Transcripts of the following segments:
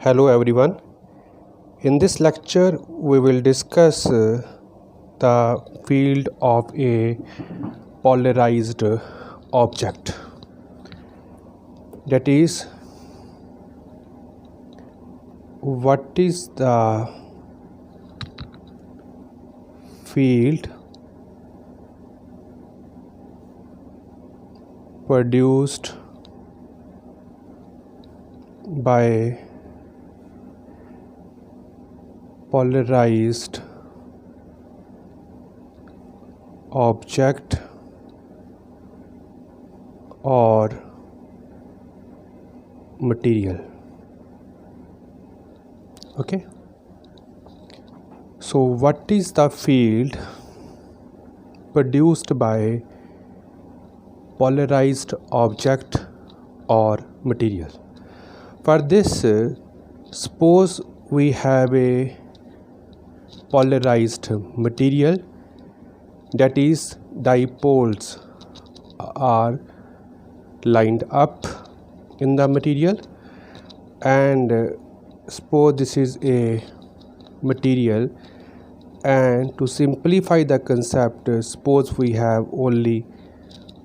Hello everyone. In this lecture we will discuss the field of a polarized object. That is, what is the field produced by polarized object or material. Okay, so what is the field produced by polarized object or material? For this, suppose we have a polarized material, that is, dipoles are lined up in the material, and suppose this is a material, and to simplify the concept, suppose we have only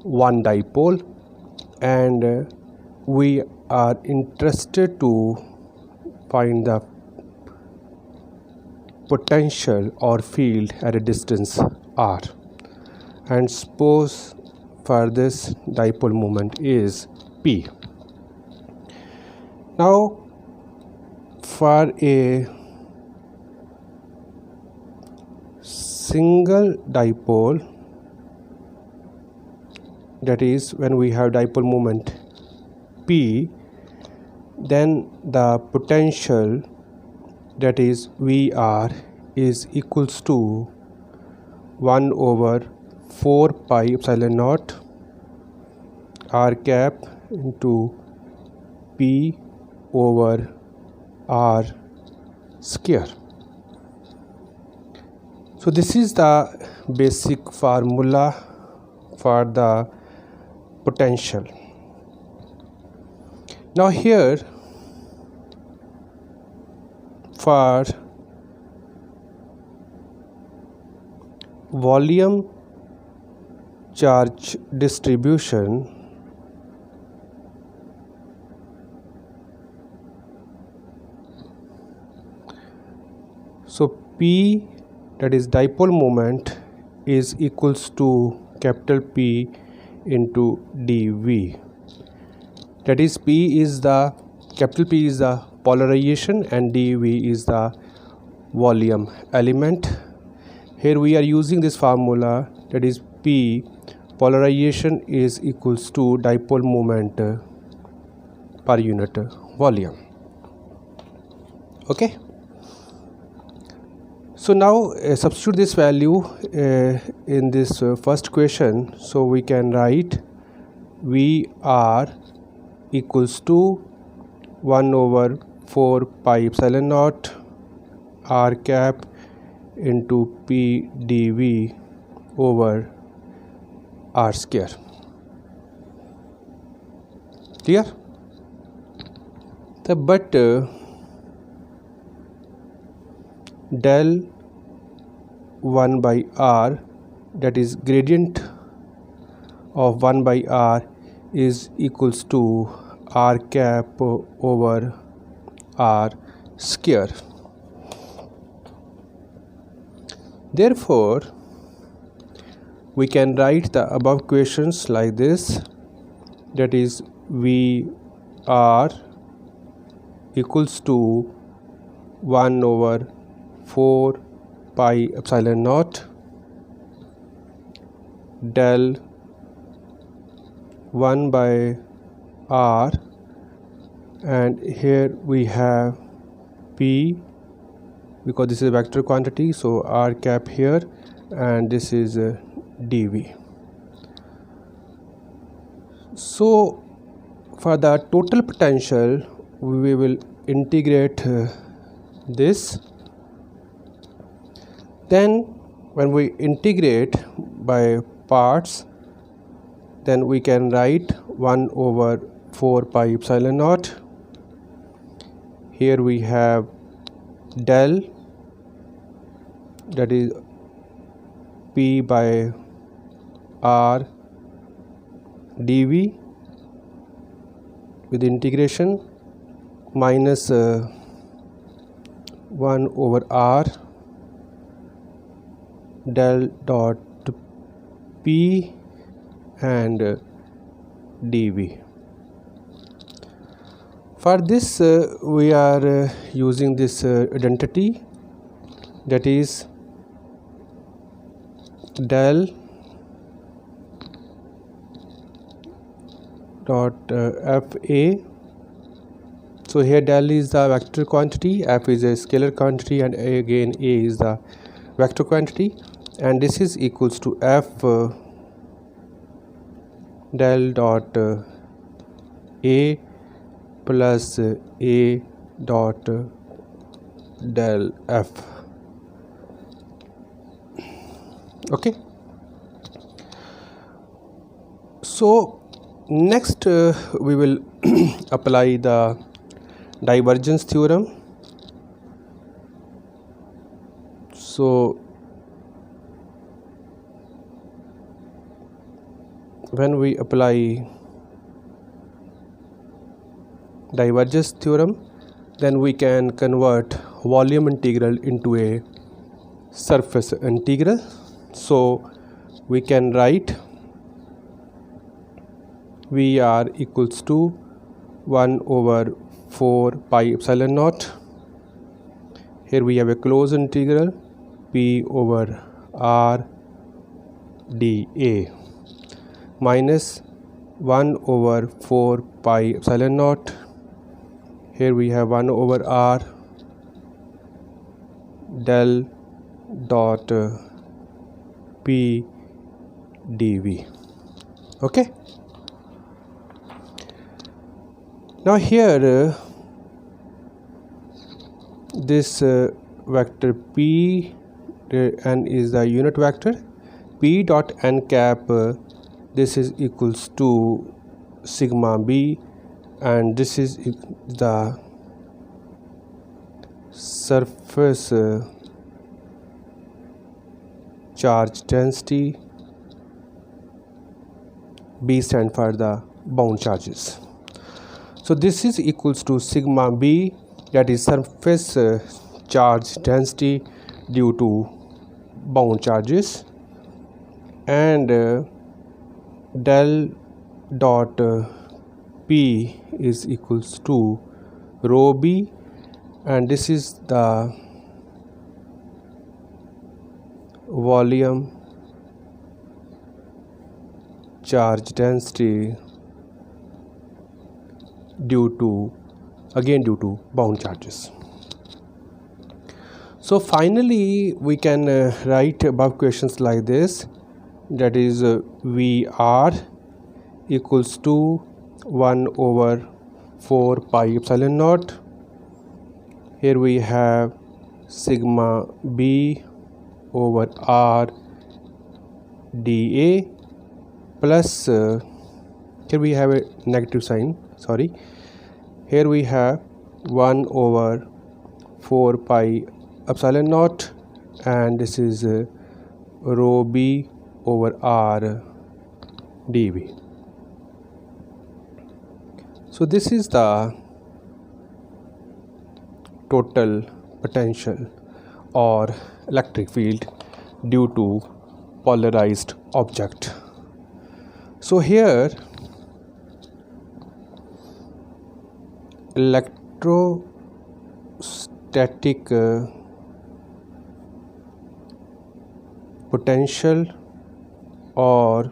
one dipole and we are interested to find the potential or field at a distance r, and suppose for this dipole moment is p. Now for a single dipole, that is when we have dipole moment p, then the potential, that is Vr, is equals to 1 over 4 pi epsilon naught r cap into p over r square. So this is the basic formula for the potential. Now here, for volume charge distribution, so P, that is dipole moment, is equals to capital P into dV. That is, P is the capital P is the polarization and dV is the volume element. Here we are using this formula, that is P, polarization is equals to dipole moment per unit volume. Okay, so now substitute this value in this first equation. So we can write Vr equals to 1 over 4 pi epsilon naught r cap into p dv over r square. Clear? But del 1 by r, that is gradient of 1 by r, is equals to r cap over r square. Therefore, we can write the above equations like this, that is Vr equals to 1 over 4 pi epsilon naught del 1 by r, and here we have p, because this is a vector quantity, so r cap here, and this is dv. So for the total potential we will integrate this. Then when we integrate by parts, then we can write 1 over 4 pi epsilon naught Here we have del, that is P by R dV with integration minus 1 over R del dot P and dV. For this we are using this identity, that is del dot FA. So here del is the vector quantity, F is a scalar quantity, and again A is the vector quantity, and this is equals to F del dot A plus A dot del F. Okay, so next we will apply the divergence theorem. So when we apply divergence theorem, then we can convert volume integral into a surface integral. So we can write VR equals to 1 over 4 pi epsilon naught. Here we have a closed integral P over R dA minus 1 over 4 pi epsilon naught. Here we have 1 over R del dot P dV. Okay, now here this vector P n is the unit vector, P dot n cap this is equals to sigma b, and this is the surface charge density. B stand for the bound charges. So this is equals to sigma b, that is surface charge density due to bound charges, and del dot P is equals to rho b, and this is the volume charge density due to bound charges. So finally we can write above questions like this, that is VR equals to 1 over 4 pi epsilon naught. Here we have sigma b over R dA plus here we have a negative sign, sorry, here we have 1 over 4 pi epsilon naught, and this is rho b over R dV. So this is the total potential or electric field due to polarized object. So here electrostatic potential or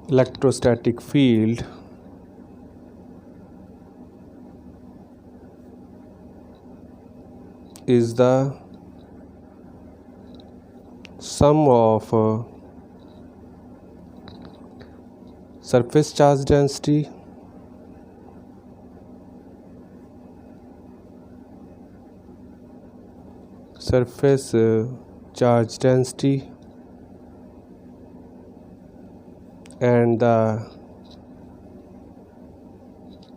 electrostatic field is the sum of surface charge density and the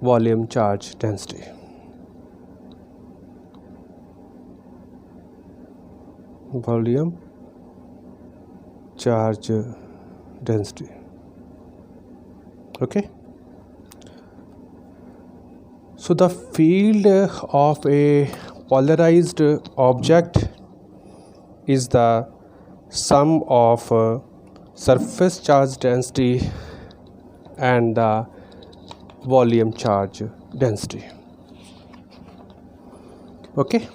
volume charge density. volume charge density. Okay, so the field of a polarized object is the sum of surface charge density and the volume charge density. Okay,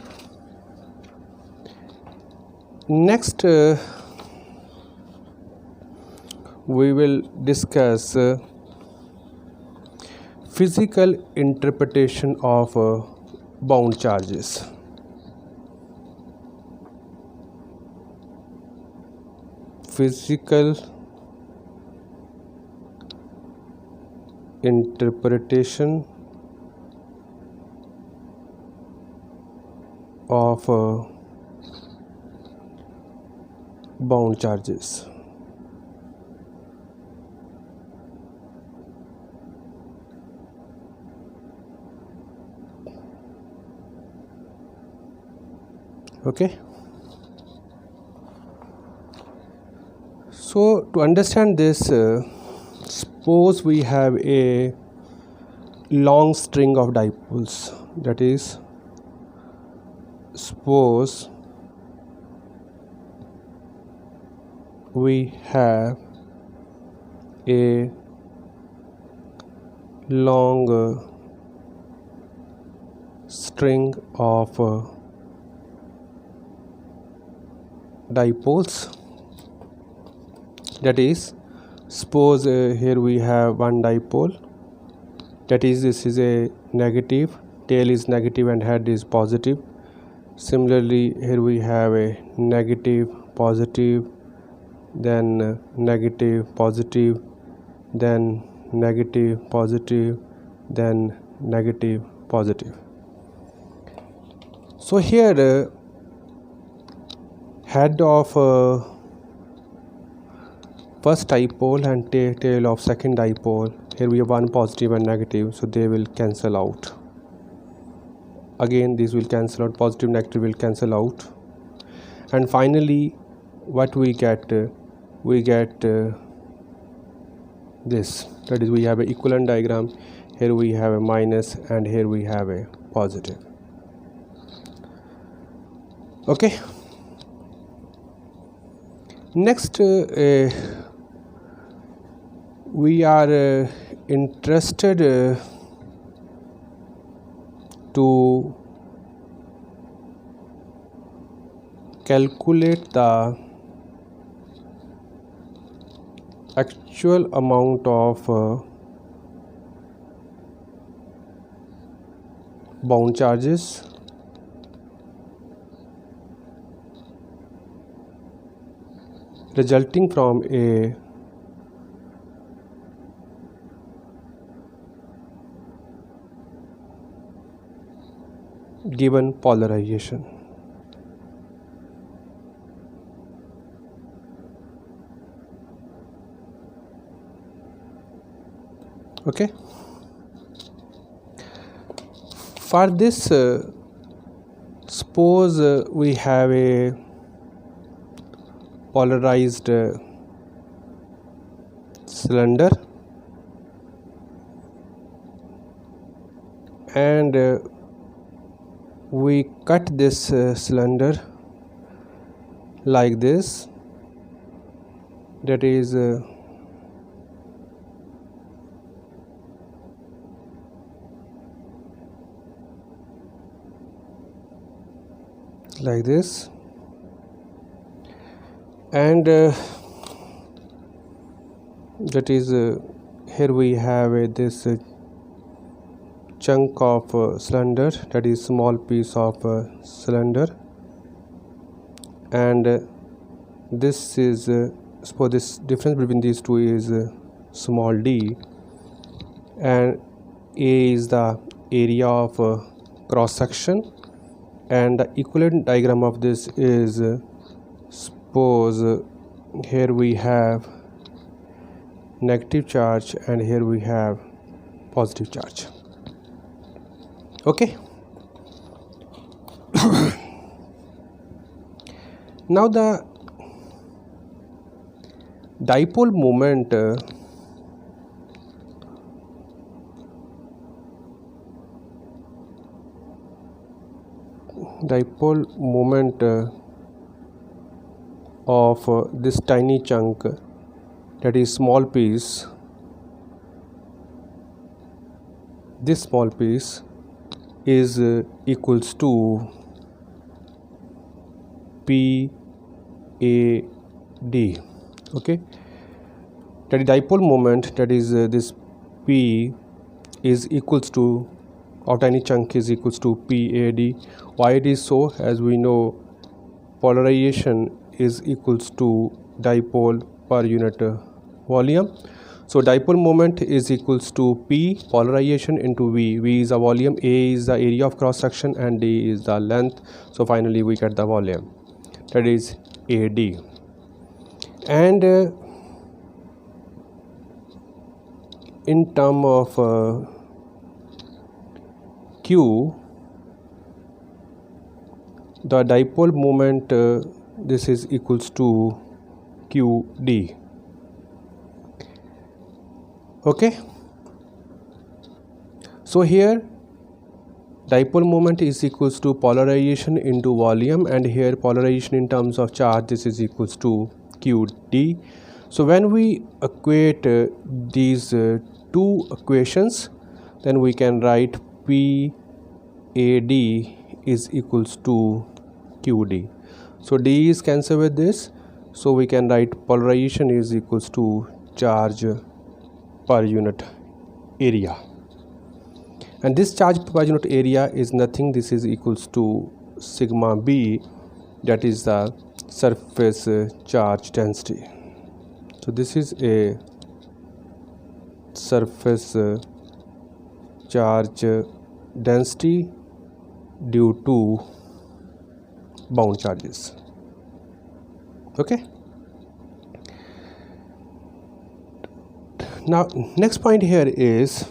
next we will discuss physical interpretation of bound charges. Physical interpretation of bound charges. Okay, so to understand this, suppose we have a long string of dipoles, that is, suppose we have a long string of dipoles, that is, suppose here we have one dipole, that is, this is a negative, tail is negative and head is positive. Similarly, here we have a negative, positive, then negative, positive, then negative, positive, then negative, positive. So here head of first dipole and tail of second dipole, here we have one positive and negative, so they will cancel out. Again these will cancel out, positive negative will cancel out, and finally what we get this, that is, we have an equivalent diagram. Here we have a minus and here we have a positive. Okay, next we are interested to calculate the actual amount of bound charges resulting from a given polarization. Okay, for this suppose we have a polarized cylinder and we cut this cylinder like this, that is like this, and that is here we have this chunk of cylinder, that is small piece of cylinder, and this is suppose this difference between these two is small d, and A is the area of cross section, and the equivalent diagram of this is suppose here we have negative charge and here we have positive charge. Okay. Now the dipole moment of this tiny chunk, that is small piece, this small piece is equals to PAD. Okay, that dipole moment, that is this P is equals to, or tiny chunk is equals to PAD. Why it is so? As we know, polarization is equals to dipole per unit volume. So dipole moment is equals to P polarization into V. V is the volume, A is the area of cross section, and D is the length. So finally we get the volume, that is AD. And in term of Q, the dipole moment, this is equals to QD. Okay, so here dipole moment is equals to polarization into volume, and here polarization in terms of charge, this is equals to QD. So when we equate these two equations, then we can write PAD is equals to QD. So D is cancelled with this, so we can write polarization is equals to charge per unit area, and this charge per unit area is nothing, this is equals to sigma B, that is the surface charge density. So this is a surface charge density due to bound charges. Okay, now next point here is,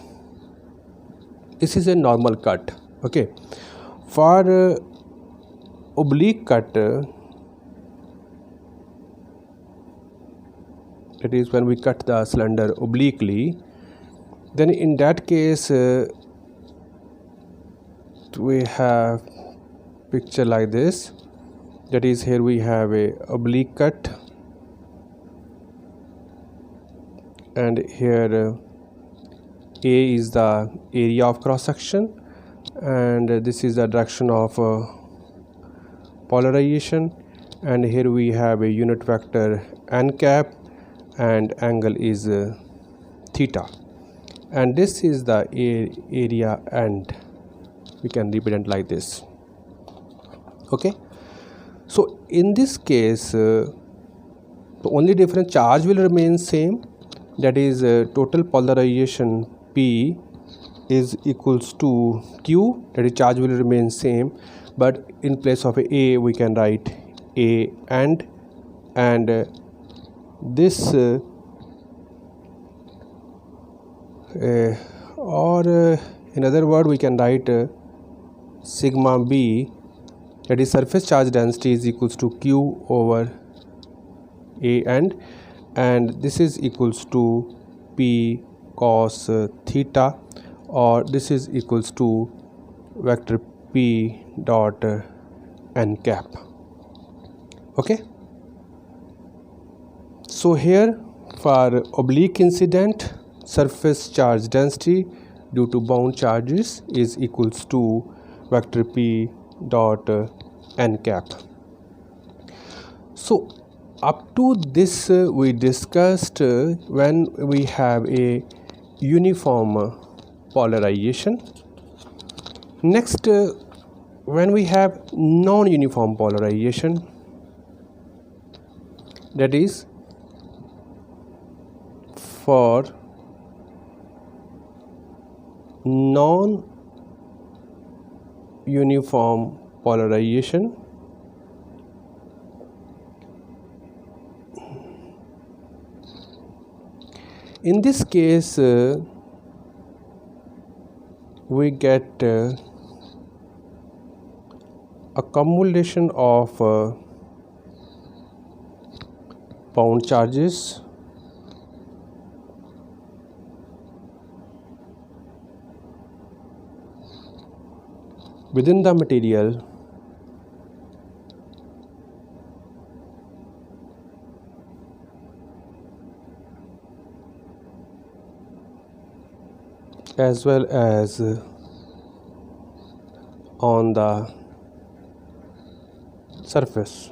this is a normal cut. Okay, for oblique cut, that is when we cut the cylinder obliquely, then in that case we have picture like this, that is here we have a oblique cut, and here A is the area of cross section, and this is the direction of polarization, and here we have a unit vector n cap, and angle is theta, and this is the area, and we can represent like this. Okay, so in this case the only difference, charge will remain same, that is total polarization P is equals to Q, that is charge will remain same, but in place of A we can write A and this in other word we can write sigma B, that is surface charge density is equals to Q over A, and this is equals to P cos theta, or this is equals to vector P dot n cap. Okay, so here for oblique incident, surface charge density due to bound charges is equals to vector P dot n cap. So up to this we discussed when we have a uniform polarization. Next, when we have non-uniform polarization, that is for non-uniform polarization, in this case we get accumulation of bound charges within the material as well as on the surface.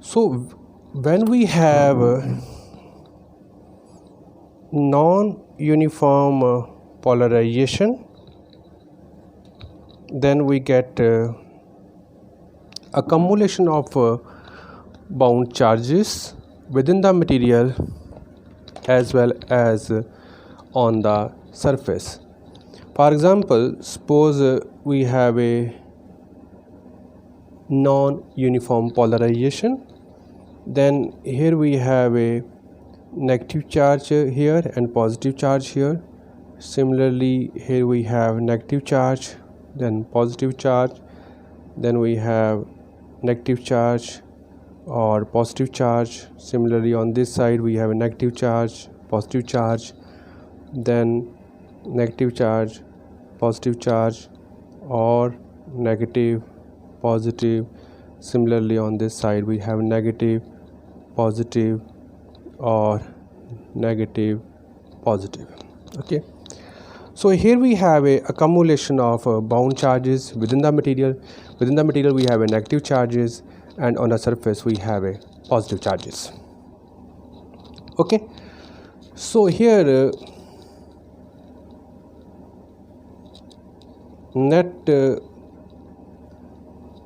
So when we have non-uniform polarization, then we get accumulation of bound charges within the material as well as on the surface. For example, suppose we have a non-uniform polarization, then here we have a negative charge here and positive charge here. Similarly, here we have negative charge, then positive charge, then we have negative charge or positive charge. Similarly, on this side we have a negative charge, positive charge, then negative charge, positive charge, or negative, positive. Similarly, on this side we have negative, positive, or negative, positive. Okay, so here we have a accumulation of bound charges within the material. Within the material we have a negative charges, and on the surface we have a positive charges. Okay, so here net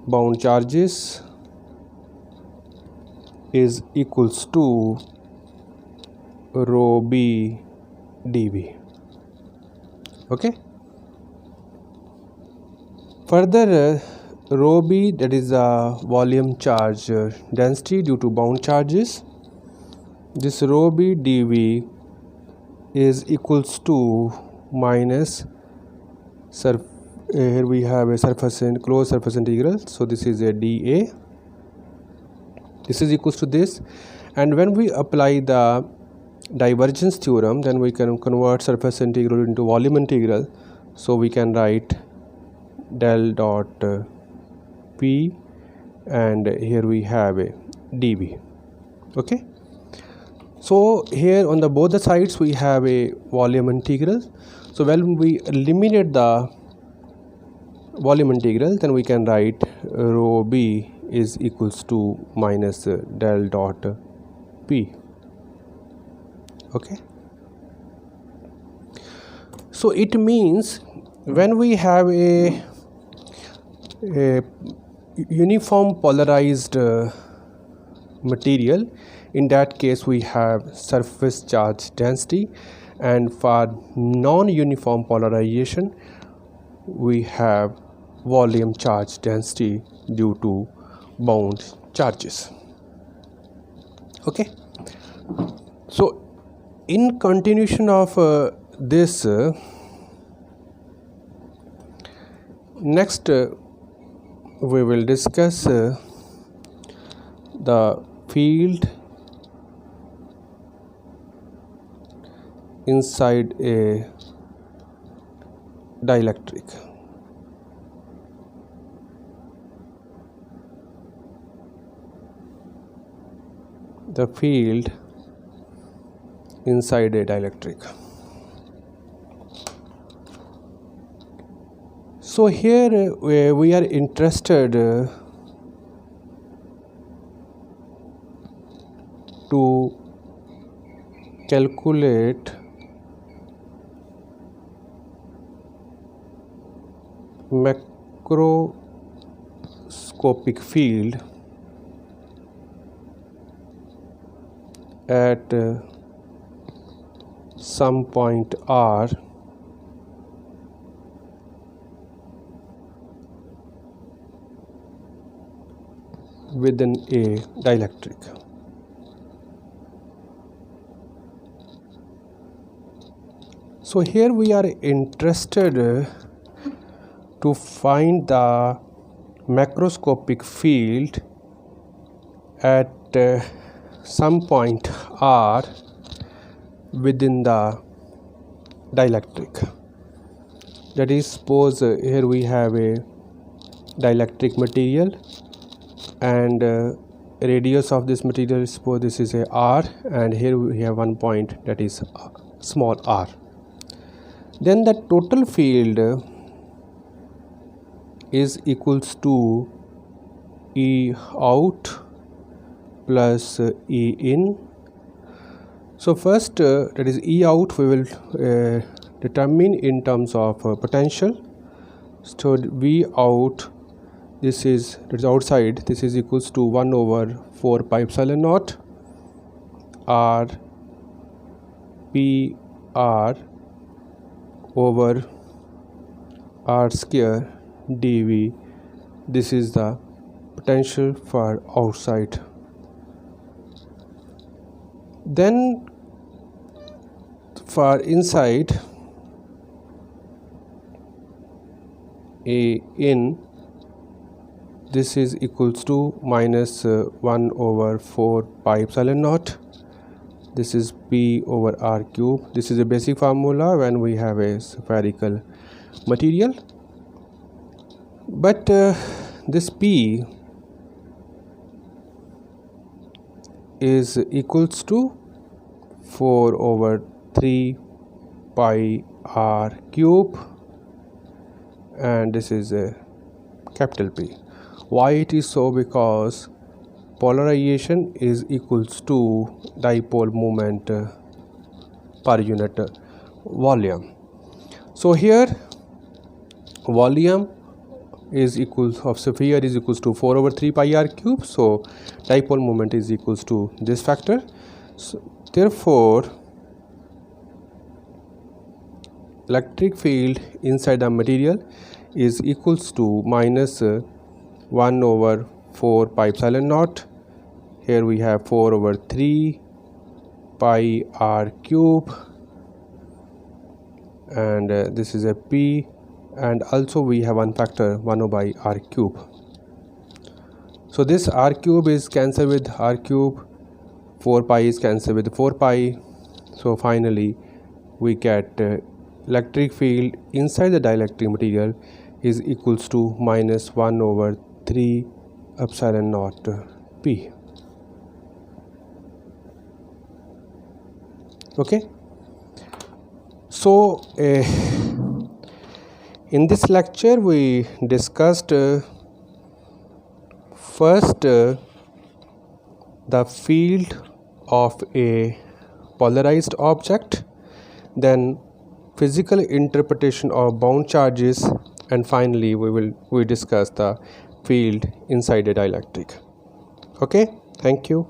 bound charges is equals to rho b dV. Okay, further rho b, that is a volume charge density due to bound charges. This rho b dV is equals to minus here we have a surface and closed surface integral, so this is a dA. This is equals to this, and when we apply the divergence theorem, then we can convert surface integral into volume integral. So we can write del dot P, and here we have a dV. Okay, so here on the both the sides we have a volume integral. So when we eliminate the volume integral, then we can write rho b is equals to minus del dot P. Okay, so it means when we have a uniform polarized material, in that case we have surface charge density, and for non-uniform polarization we have volume charge density due to bound charges. Okay, so in continuation of this, next we will discuss the field inside a dielectric. The field inside a dielectric. So here we are interested to calculate macroscopic field at some point R within a dielectric. So here we are interested to find the macroscopic field at some point R within the dielectric. That is, suppose here we have a dielectric material, and radius of this material, suppose this is a R, and here we have one point that is small r. Then the total field is equals to E out plus E in. So first, that is E out, we will determine in terms of potential. So V out, this is outside, this is equals to 1 over 4 pi epsilon naught R P R over R square dV. This is the potential for outside. Then for inside, A in, this is equals to minus 1 over 4 pi epsilon naught. This is P over R cube. This is a basic formula when we have a spherical material. But this P is equals to 4 over 3 pi R cube, and this is a capital P. Why it is so? Because polarization is equals to dipole moment per unit volume. So here volume is equals of sphere is equals to 4 over 3 pi R cube. So dipole moment is equals to this factor. So therefore electric field inside the material is equals to minus 1 over 4 pi epsilon naught. Here we have 4 over 3 pi R cube, and this is a P, and also we have one factor 1 over R cube. So this R cube is cancelled with R cube, 4 pi is cancelled with 4 pi. So finally we get electric field inside the dielectric material is equals to minus 1 over 3 epsilon naught P. Okay, so in this lecture we discussed first the field of a polarized object, then physical interpretation of bound charges, and finally we discuss the field inside a dielectric. Okay, thank you.